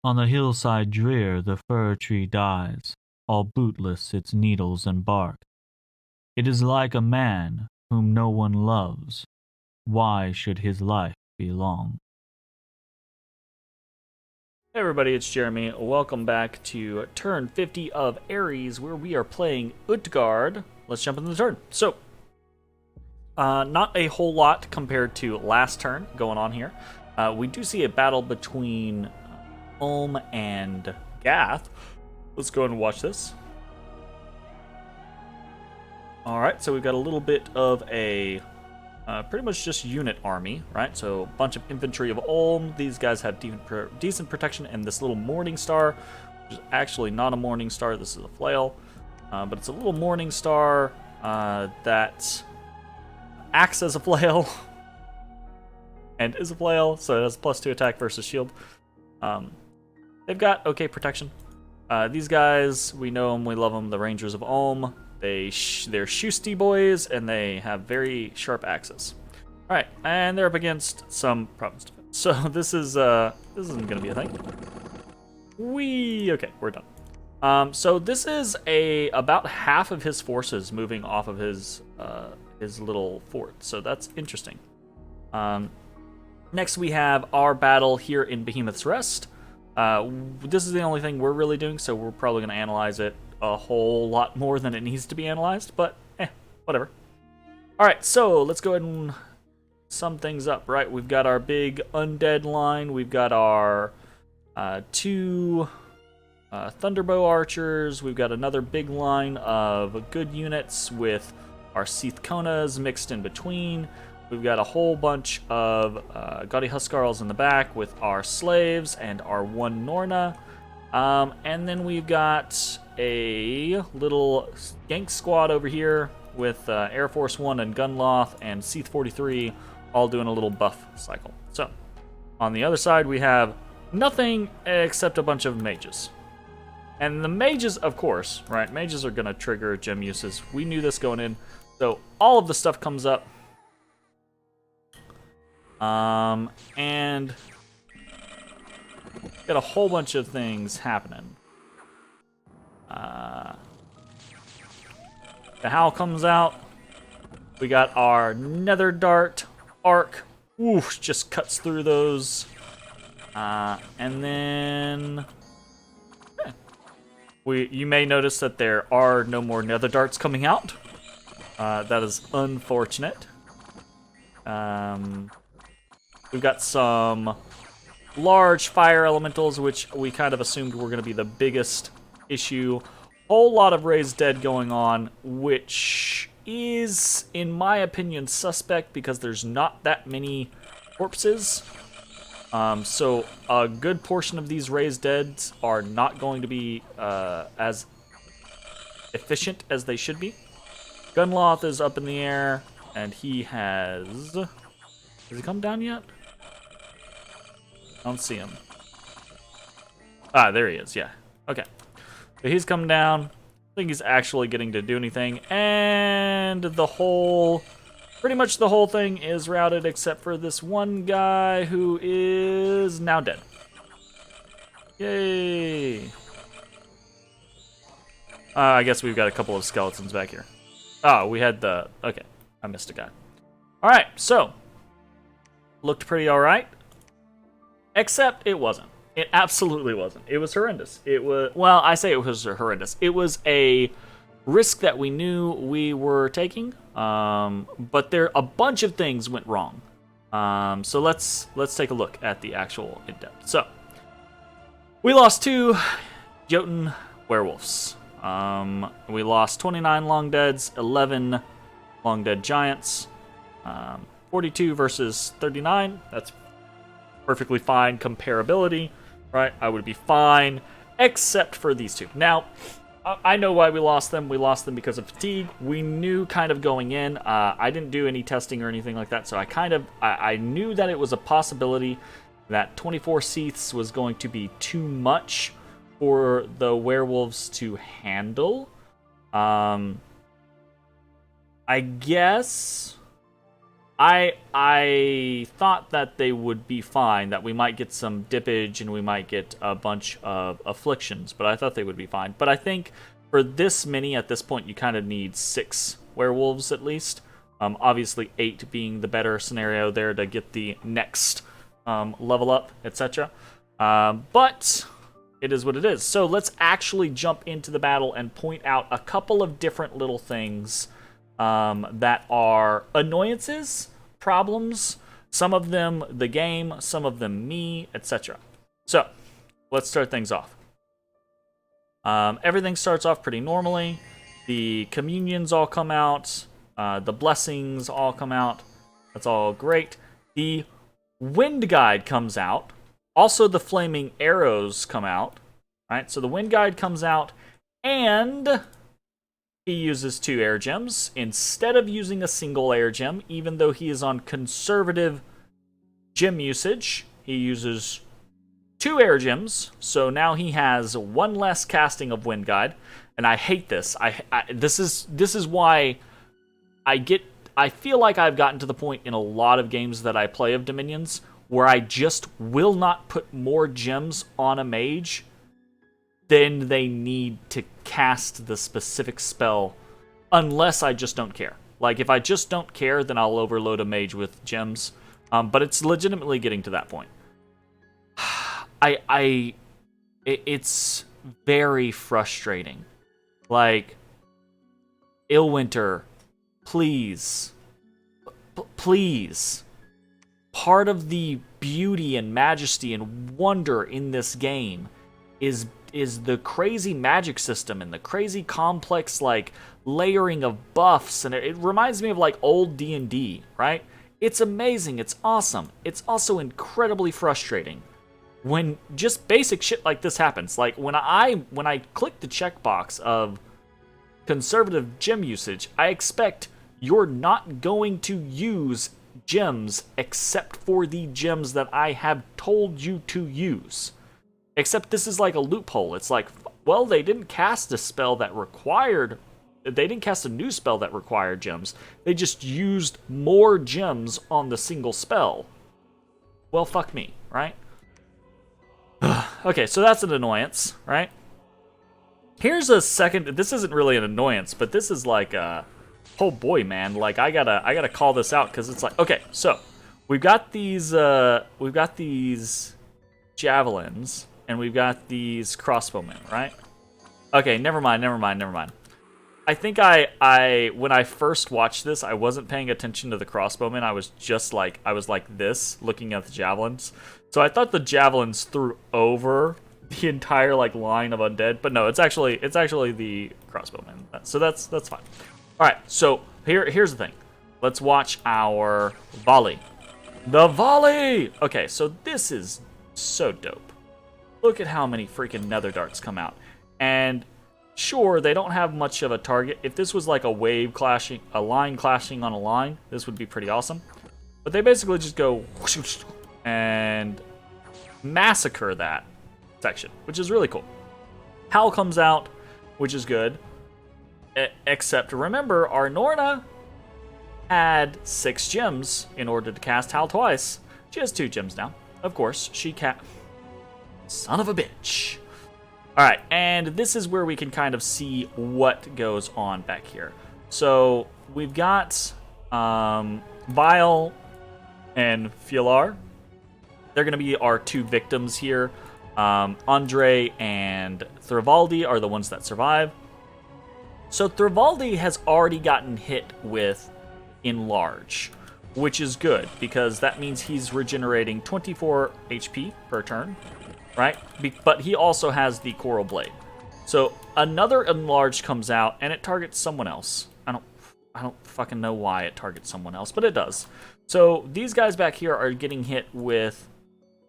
On the hillside drear the fir tree dies, all bootless its needles and bark. It is like a man whom no one loves. Why should his life be long? Hey everybody, it's Jeremy. Welcome back to turn 50 of Aries, where we are playing Utgard. Let's jump into the turn. So, not a whole lot compared to last turn going on here. We do see a battle between Ulm and Gath. Let's go ahead and watch this. Alright, so we've got a little bit of a pretty much just unit army, right? So a bunch of infantry of Ulm. These guys have decent protection, and this little Morning Star, which is actually not a Morning Star, this is a flail, but it's a little Morning Star that acts as a flail and is a flail, so it has +2 attack versus shield. They've got okay protection. These guys, we know them, we love them, the Rangers of Ulm. They're shoosty boys, and they have very sharp axes. All right, and they're up against some problems. So this isn't gonna be a thing. Okay, we're done. So this is about half of his forces moving off of his little fort. So that's interesting. Next we have our battle here in Behemoth's Rest. This is the only thing we're really doing, so we're probably gonna analyze it a whole lot more than it needs to be analyzed, but whatever. Alright, so let's go ahead and sum things up, right? We've got our big undead line, we've got our two Thunderbow archers, we've got another big line of good units with our Seath Konas mixed in between. We've got a whole bunch of Gaudy Huskarls in the back with our slaves and our one Norna. And then we've got a little gank squad over here with Air Force 1 and Gunloth and Seath 43 all doing a little buff cycle. So, on the other side we have nothing except a bunch of mages. And the mages, of course, right, mages are going to trigger gem uses. We knew this going in. So, all of the stuff comes up. And got a whole bunch of things happening. The Howl comes out. We got our Nether Dart arc. Oof, just cuts through those. And then you may notice that there are no more Nether Darts coming out. That is unfortunate. We've got some large fire elementals, which we kind of assumed were going to be the biggest issue. Whole lot of raised dead going on, which is, in my opinion, suspect because there's not that many corpses. So a good portion of these raised deads are not going to be as efficient as they should be. Gunloth is up in the air, and he has he come down yet? I don't see him. Ah, there he is, yeah. Okay. So he's come down. I think he's actually getting to do anything. And pretty much the whole thing is routed except for this one guy who is now dead. Yay. I guess we've got a couple of skeletons back here. Oh, we had okay, I missed a guy. Alright, so. Looked pretty alright. Except it wasn't. It absolutely wasn't. It was horrendous. Well, I say it was horrendous. It was a risk that we knew we were taking, but a bunch of things went wrong. So let's take a look at the actual in-depth. So, we lost 2 Jotun werewolves. We lost 29 long deads, 11 long dead giants, 42 versus 39. That's perfectly fine comparability, right? I would be fine, except for these 2. Now, I know why we lost them. We lost them because of fatigue. We knew kind of going in. I didn't do any testing or anything like that, so I knew that it was a possibility that 24 Seaths was going to be too much for the werewolves to handle. I guess I thought that they would be fine, that we might get some dippage and we might get a bunch of afflictions, but I thought they would be fine. But I think for this many at this point, you kind of need 6 werewolves at least. Obviously 8 being the better scenario there to get the next level up, etc. But it is what it is. So let's actually jump into the battle and point out a couple of different little things that are annoyances, problems, some of them the game, some of them me, etc. So, let's start things off. Everything starts off pretty normally. The communions all come out. The blessings all come out. That's all great. The wind guide comes out. Also, the flaming arrows come out. Right? So the wind guide comes out, and he uses 2 air gems instead of using a single air gem. Even though he is on conservative gem usage, he uses 2 air gems. So now he has 1 less casting of Wind Guide, and I hate this. This is why I feel like I've gotten to the point in a lot of games that I play of Dominions where I just will not put more gems on a mage than they need to cast the specific spell, unless I just don't care. Like, if I just don't care, then I'll overload a mage with gems. But it's legitimately getting to that point. It's very frustrating. Like, Illwinter, please. Please. Part of the beauty and majesty and wonder in this game is the crazy magic system and the crazy complex, like, layering of buffs, and it reminds me of, like, old D&D, right? It's amazing, it's awesome. It's also incredibly frustrating when just basic shit like this happens. Like, when I click the checkbox of conservative gem usage, I expect you're not going to use gems except for the gems that I have told you to use. Except this is like a loophole. It's like, well, they didn't cast a spell that required... They didn't cast a new spell that required gems. They just used more gems on the single spell. Well, fuck me, right? Okay, so that's an annoyance, right? Here's a second... This isn't really an annoyance, but this is like a... Oh boy, man. Like, I gotta call this out, because it's like... Okay, so, we've got these javelins, and we've got these crossbowmen, right? Okay, never mind. I think when I first watched this, I wasn't paying attention to the crossbowmen. I was just like, this, looking at the javelins. So I thought the javelins threw over the entire, like, line of undead, but no, it's actually the crossbowmen. So that's fine. All right, so here's the thing. Let's watch our volley. The volley! Okay, so this is so dope. Look at how many freaking nether darts come out. And sure, they don't have much of a target. If this was like a wave clashing, a line clashing on a line, this would be pretty awesome. But they basically just go and massacre that section, which is really cool. Howl comes out, which is good. Except, remember, our Norna had 6 gems in order to cast Howl twice. She has 2 gems now. Of course, she Son of a bitch. Alright, and this is where we can kind of see what goes on back here. So, we've got Vile and Fiolar. They're going to be our 2 victims here. Andre and Thrivaldi are the ones that survive. So Thrivaldi has already gotten hit with Enlarge, which is good, because that means he's regenerating 24 HP per turn, right? But he also has the Coral Blade. So another Enlarge comes out, and it targets someone else. I don't fucking know why it targets someone else, but it does. So these guys back here are getting hit with,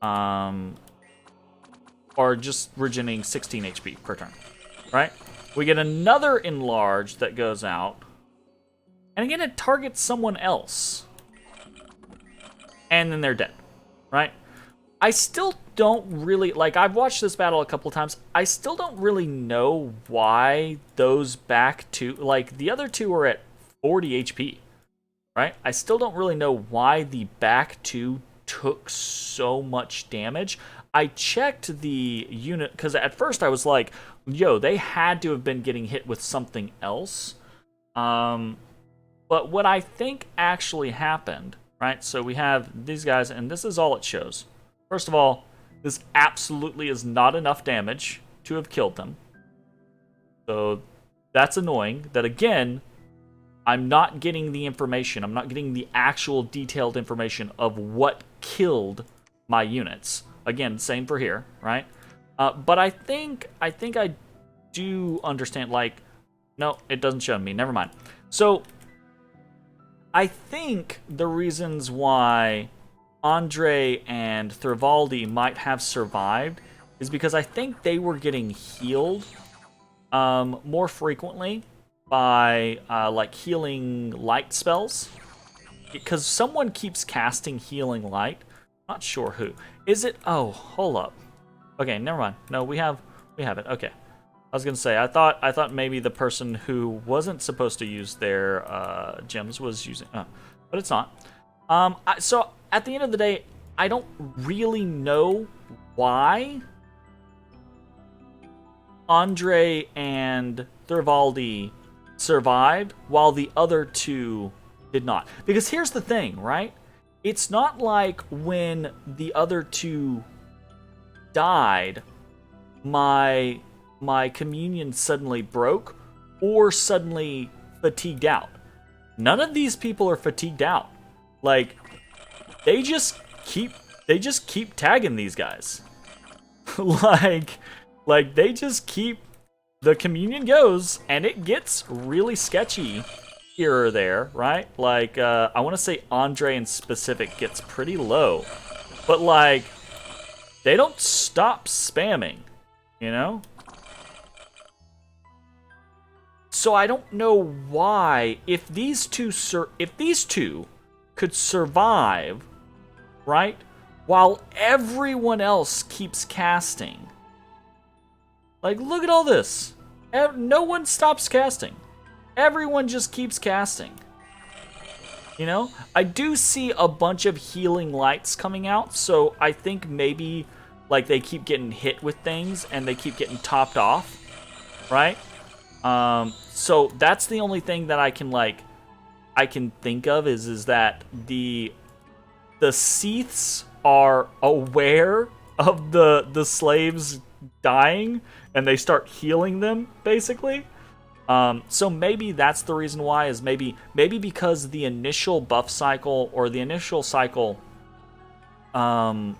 are just regenerating 16 HP per turn, right? We get another Enlarge that goes out. And again, it targets someone else. And then they're dead, right? I still don't really... Like, I've watched this battle a couple times. I still don't really know why those back two... Like, the other 2 are at 40 HP, right? I still don't really know why the back two took so much damage. I checked the unit, because at first I was like, yo, they had to have been getting hit with something else. But what I think actually happened, right? So we have these guys, and this is all it shows. First of all, this absolutely is not enough damage to have killed them. So that's annoying. That again, I'm not getting the information. I'm not getting the actual detailed information of what killed my units. Again, same for here, right? But I think I do understand. Like, no, it doesn't show me. Never mind. So I think the reasons why Andre and Thorvaldi might have survived is because I think they were getting healed more frequently by like healing light spells, because someone keeps casting healing light. Not sure who. Is it? Oh, hold up. Okay, never mind. No, we have it. Okay. I was gonna say I thought maybe the person who wasn't supposed to use their gems was using, but it's not. So at the end of the day, I don't really know why Andre and Thorvaldi survived while the other two did not. Because here's the thing, right? It's not like when the other two died, my communion suddenly broke or suddenly fatigued out. None of these people are fatigued out. Like, they just keep tagging these guys. like they just keep, the communion goes, and it gets really sketchy here or there, right? Like, I want to say Andre in specific gets pretty low, but like, they don't stop spamming, you know? So I don't know why, if these two could survive, right, while everyone else keeps casting. Like, look at all this. No one stops casting. Everyone just keeps casting. You know? I do see a bunch of healing lights coming out, so I think maybe, like, they keep getting hit with things and they keep getting topped off, right? So that's the only thing that I can think of is that the Seaths are aware of the slaves dying and they start healing them, basically. So maybe that's the reason why, is maybe because the initial buff cycle, or the initial cycle, the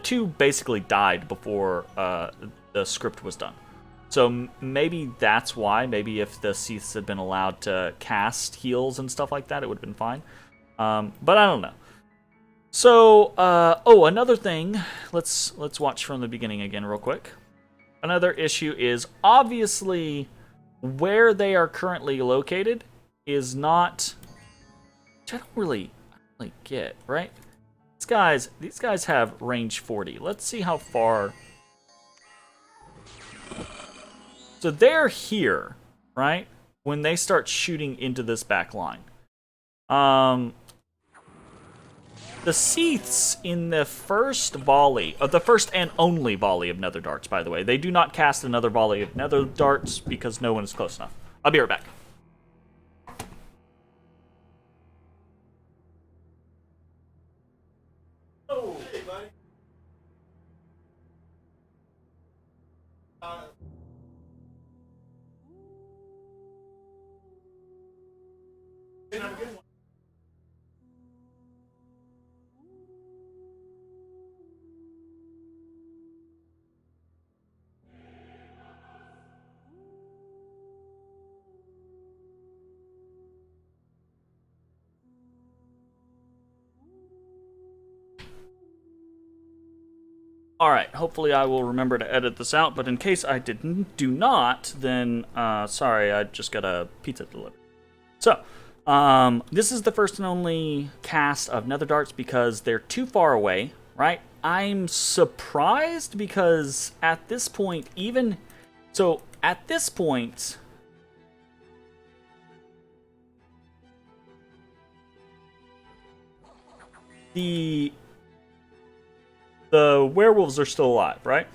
two basically died before the script was done. So maybe that's why. Maybe if the Seaths had been allowed to cast heals and stuff like that, it would have been fine. But I don't know. So, another thing. Let's watch from the beginning again real quick. Another issue is, obviously, where they are currently located is not, which I don't really get, right? These guys have range 40. Let's see how far. So they're here, right? When they start shooting into this back line. The Seaths in the first volley, the first and only volley of nether darts, by the way. They do not cast another volley of nether darts because no one is close enough. I'll be right back. Oh, hey, buddy. Have a good one. All right, hopefully I will remember to edit this out, but in case I do not, then sorry, I just got a pizza delivered. So, this is the first and only cast of nether darts because they're too far away, right? I'm surprised because at this point, the werewolves are still alive, right?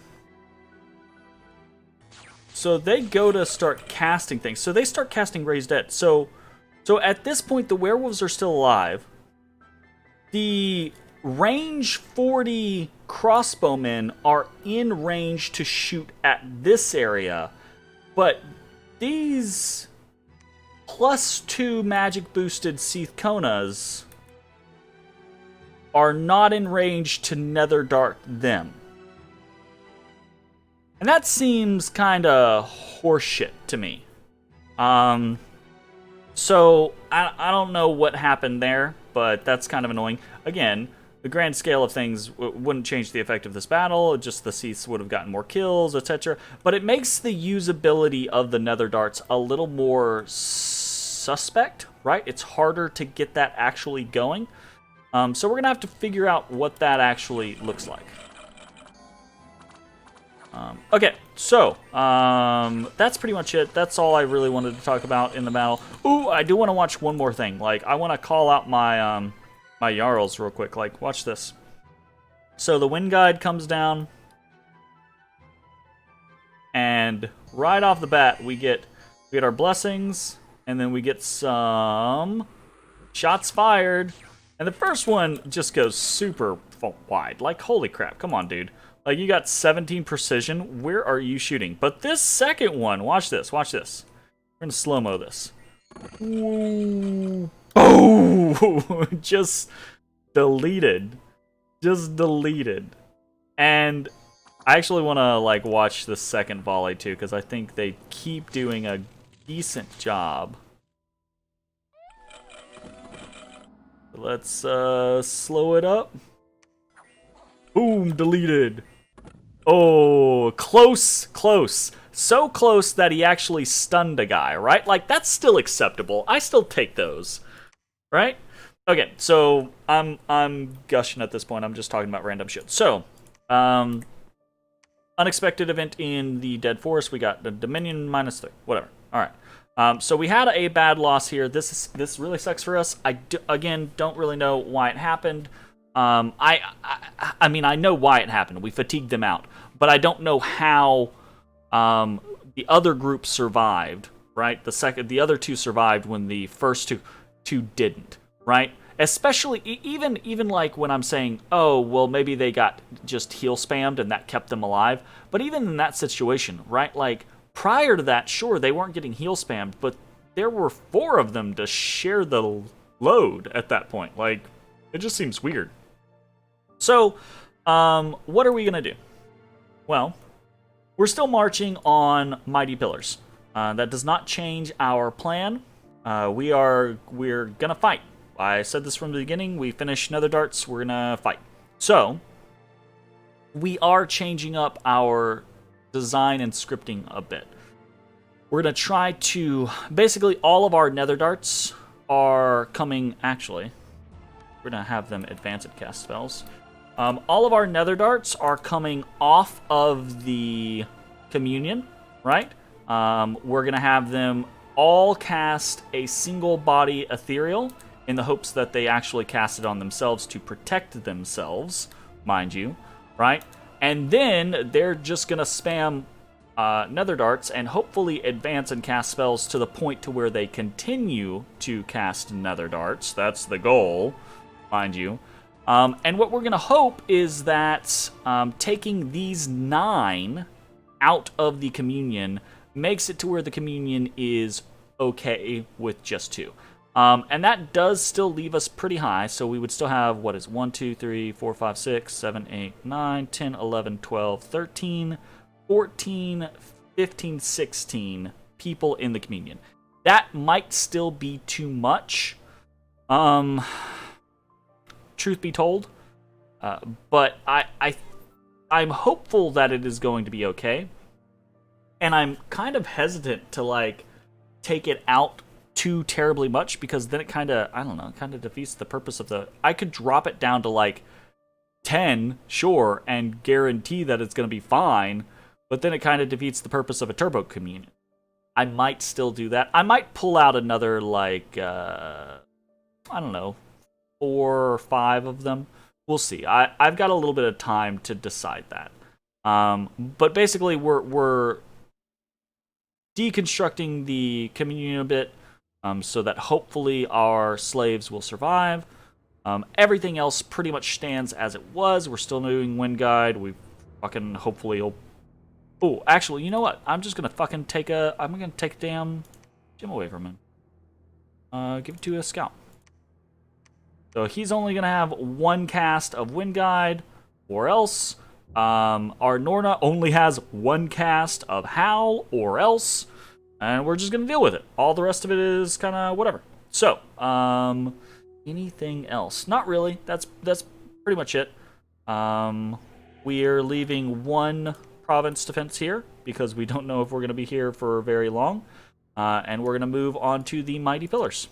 So they go to start casting things. So they start casting Raise Dead. So at this point, the werewolves are still alive. The range 40 crossbowmen are in range to shoot at this area, but these +2 magic boosted Seath Konas are not in range to nether dart them. And that seems kind of horseshit to me. So I don't know what happened there, but that's kind of annoying. Again, the grand scale of things wouldn't change the effect of this battle, just the Seaths would have gotten more kills, etc. But it makes the usability of the nether darts a little more suspect, right? It's harder to get that actually going. So we're going to have to figure out what that actually looks like. Okay, so that's pretty much it. That's all I really wanted to talk about in the battle. Ooh, I do want to watch one more thing. Like, I want to call out my my Jarls real quick. Like, watch this. So the Wind Guide comes down, and right off the bat, we get our blessings, and then we get some shots fired. And the first one just goes super wide. Like, holy crap, come on, dude. Like, you got 17 precision. Where are you shooting? But this second one, watch this, watch this. We're gonna slow-mo this. Ooh. Oh! Just deleted. Just deleted. And I actually want to, like, watch the second volley, too, because I think they keep doing a decent job. Let's slow it up. Boom, deleted. Oh, close, close. So close that he actually stunned a guy, right? Like, that's still acceptable. I still take those, right? Okay, so I'm gushing at this point. I'm just talking about random shit. So, unexpected event in the Dead Forest. We got the Dominion -3. Whatever. All right. So we had a bad loss here. This really sucks for us. Again, don't really know why it happened. I mean, I know why it happened. We fatigued them out, but I don't know how the other group survived. Right, the other two survived when the first two didn't. Right, especially even like when I'm saying, oh well, maybe they got just heal spammed and that kept them alive. But even in that situation, right, like prior to that, sure they weren't getting heal spammed, but there were 4 of them to share the load at that point. Like, it just seems weird. So, what are we going to do? Well, we're still marching on Mighty Pillars. That does not change our plan. We're going to fight. I said this from the beginning. We finish Nether Darts, we're going to fight. So, we are changing up our design and scripting a bit. We're going to try to... Basically, all of our Nether Darts are coming... Actually, we're going to have them advance and cast spells. All of our nether darts are coming off of the communion, right? We're going to have them all cast a single body ethereal in the hopes that they actually cast it on themselves to protect themselves, mind you, right? And then they're just going to spam nether darts and hopefully advance and cast spells to the point to where they continue to cast nether darts. That's the goal, mind you. And what we're going to hope is that taking these 9 out of the communion makes it to where the communion is okay with just 2. And that does still leave us pretty high, so we would still have, what is 1, 2, 3, 4, 5, 6, 7, 8, 9, 10, 11, 12, 13, 14, 15, 16 people in the communion. That might still be too much. Truth be told, but I'm hopeful that it is going to be okay, and I'm kind of hesitant to like take it out too terribly much because then it kind of, I don't know, kind of defeats the purpose of the... I could drop it down to like 10, sure, and guarantee that it's going to be fine, but then it kind of defeats the purpose of a turbo communion. I might still do that. I might pull out another like I don't know, 4 or 5 of them. We'll see. I've got a little bit of time to decide that. But basically, we're deconstructing the communion a bit, so that hopefully our slaves will survive. Everything else pretty much stands as it was. We're still doing Wind Guide. We fucking hopefully will. Oh, actually, you know what? I'm just gonna fucking take a. I'm gonna take a damn gem away from him. Give it to a scout. So he's only gonna have 1 cast of Wind Guide, or else. Our Norna only has 1 cast of Howl, or else, and we're just gonna deal with it. All the rest of it is kind of whatever. So, anything else? Not really. That's pretty much it. We're leaving 1 province defense here because we don't know if we're gonna be here for very long, and we're gonna move on to the Mighty Pillars.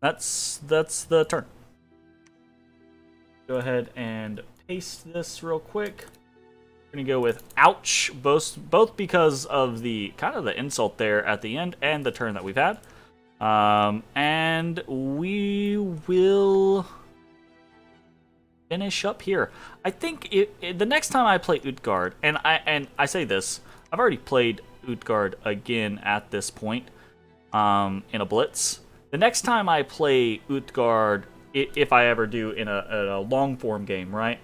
That's the turn. Go ahead and paste this real quick. We're gonna go with ouch, both because of the kind of the insult there at the end and the turn that we've had. And we will finish up here. I think the next time I play Utgard, and I say this, I've already played Utgard again at this point, in a blitz. The next time I play Utgard, if I ever do in a long form game, right?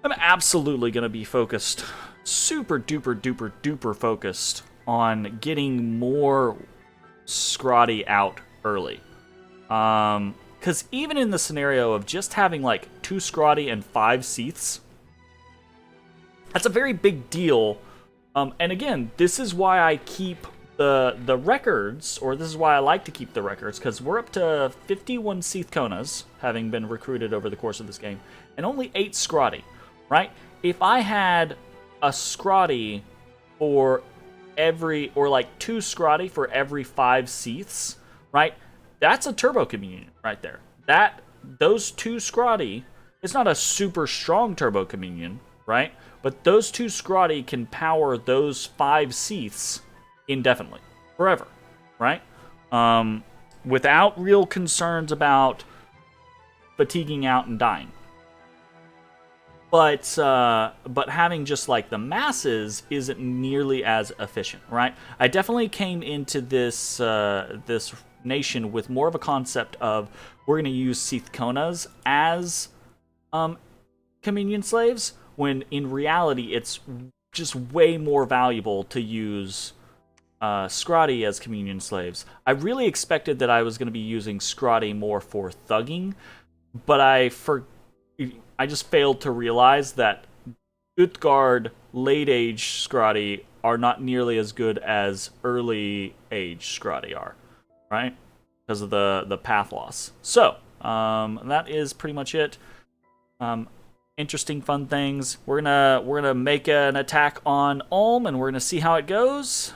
I'm absolutely going to be focused, super duper duper duper focused on getting more Scrotty out early. Because even in the scenario of just having like 2 Scrotty and 5 Seaths, that's a very big deal. And again, this is why I keep the records, or this is why I like to keep the records, because we're up to 51 Seath Konas, having been recruited over the course of this game, and only 8 Scrotty, right? If I had a Scrotty for every, or like 2 Scrotty for every 5 Seaths, right? That's a Turbo Communion right there. Those 2 Scrotty, it's not a super strong Turbo Communion, right? But those 2 Scrotty can power those 5 Seaths indefinitely, forever, right? Without real concerns about fatiguing out and dying. But having just like the masses isn't nearly as efficient, right? I definitely came into this this nation with more of a concept of we're going to use Seath Konas as communion slaves, when in reality it's just way more valuable to use Scrotty as communion slaves. I really expected that I was going to be using Scrotty more for thugging, but I just failed to realize that Utgard late-age Scrotty are not nearly as good as early-age Scrotty are, right? Because of the path loss. So, that is pretty much it. Interesting, fun things. We're gonna make an attack on Ulm, and we're gonna see how it goes.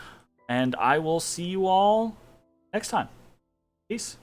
And I will see you all next time. Peace.